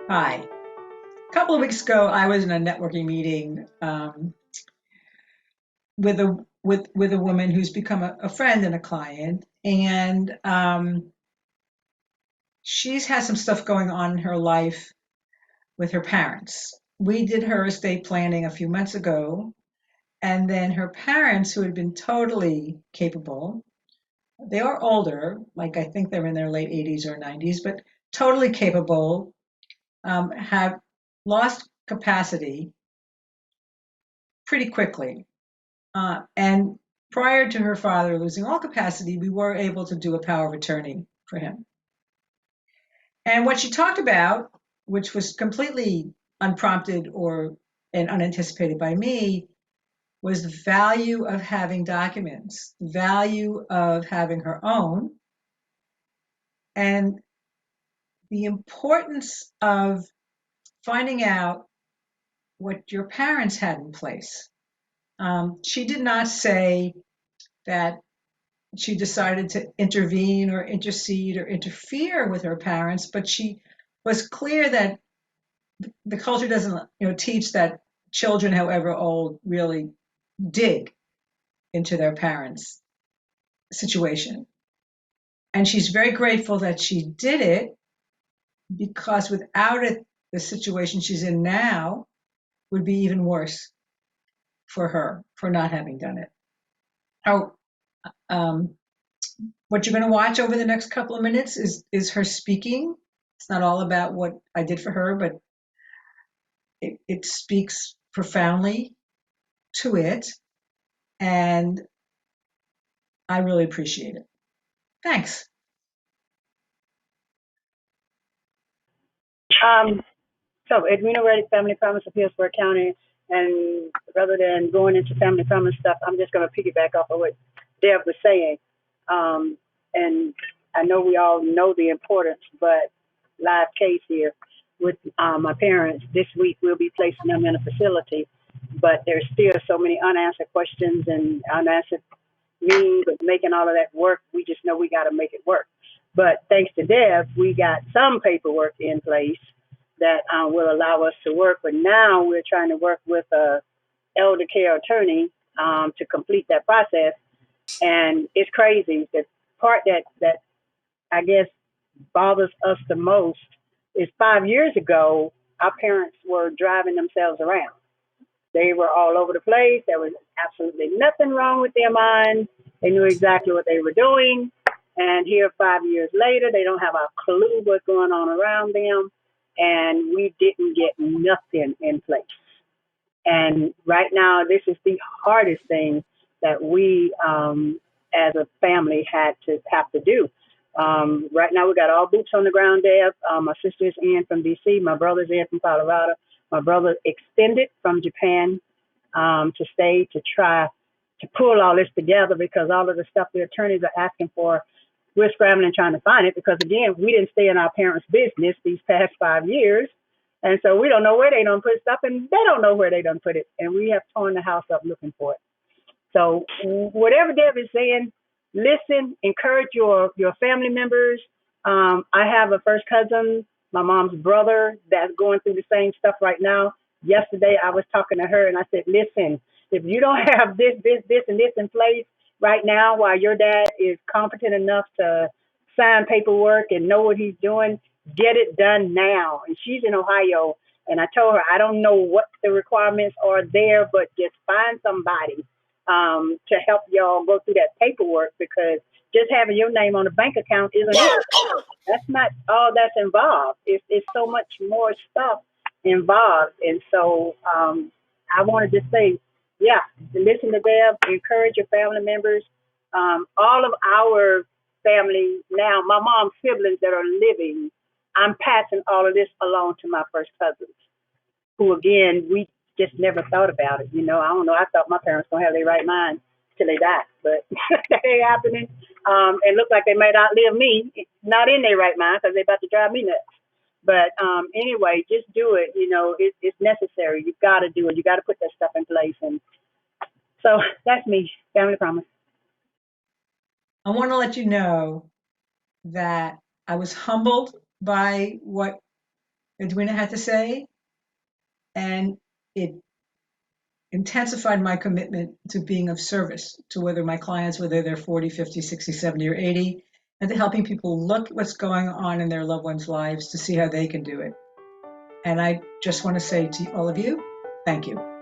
Hi. A couple of weeks ago, I was in a networking meeting with a woman who's become a friend and a client, and she's had some stuff going on in her life with her parents. We did her estate planning a few months ago, and then her parents, who had been totally capable, they are older, like I think they're in their late 80s or 90s, but totally capable, have lost capacity pretty quickly. And prior to her father losing all capacity, we were able to do a power of attorney for him. And what she talked about, which was completely unprompted or and unanticipated by me, was the value of having documents, the value of having her own, and the importance of finding out what your parents had in place. She did not say that she decided to intervene or intercede or interfere with her parents, but she was clear that the culture doesn't, teach that children, however old, really dig into their parents' situation. And she's very grateful that she did it because without it, the situation she's in now would be even worse for her for not having done it. How um, what you're going to watch over the next couple of minutes is her speaking. It's not all about what I did for her, but it speaks profoundly to it, and I really appreciate it. Thanks. Um, so Edwina Reddy, Family Promise of Hillsborough County, and rather than going into family promise stuff, I'm just going to piggyback off of what Deb was saying. And I know we all know the importance, but live case here with my parents. This week we'll be placing them in a facility, but there's still so many unanswered questions and unanswered means of making all of that work. We just know we got to make it work. But thanks to Deb, we got some paperwork in place that will allow us to work. But now we're trying to work with a elder care attorney to complete that process. And it's crazy. The part that I guess bothers us the most is 5 years ago, our parents were driving themselves around. They were all over the place. There was absolutely nothing wrong with their minds. They knew exactly what they were doing. And here, 5 years later, they don't have a clue what's going on around them. And we didn't get nothing in place. And right now, this is the hardest thing that we, as a family, had to have to do. Right now, we got all boots on the ground there. My sister's in from DC. My brother's in from Colorado. My brother extended from Japan to stay to try to pull all this together because all of the stuff the attorneys are asking for, we're scrambling trying to find it because, again, we didn't stay in our parents' business these past 5 years. And so we don't know where they don't put stuff, and they don't know where they don't put it. And we have torn the house up looking for it. So whatever Deb is saying, listen, encourage your family members. I have a first cousin, my mom's brother, that's going through the same stuff right now. Yesterday, I was talking to her and I said, listen, if you don't have this, and this in place right now while your dad is competent enough to sign paperwork and know what he's doing, get it done now. And she's in Ohio. And I told her, I don't know what the requirements are there, but just find somebody to help y'all go through that paperwork because just having your name on a bank account isn't it. That's not all that's involved. It's so much more stuff involved. And so I wanted to say, yeah, listen to them, encourage your family members. All of our family now, my mom's siblings that are living, I'm passing all of this along to my first cousins, who again, we just never thought about it. I don't know. I thought my parents gonna have their right mind till they die, but that ain't happening. And look like they might outlive me, not in their right mind because they about to drive me nuts. But anyway, just do it. It's necessary. You got to do it. You got to put that stuff in place. And so that's me. Family promise. I want to let you know that I was humbled by what Edwina had to say, and it intensified my commitment to being of service to whether my clients, whether they're 40, 50, 60, 70, or 80, and to helping people look at what's going on in their loved ones' lives to see how they can do it. And I just want to say to all of you, thank you.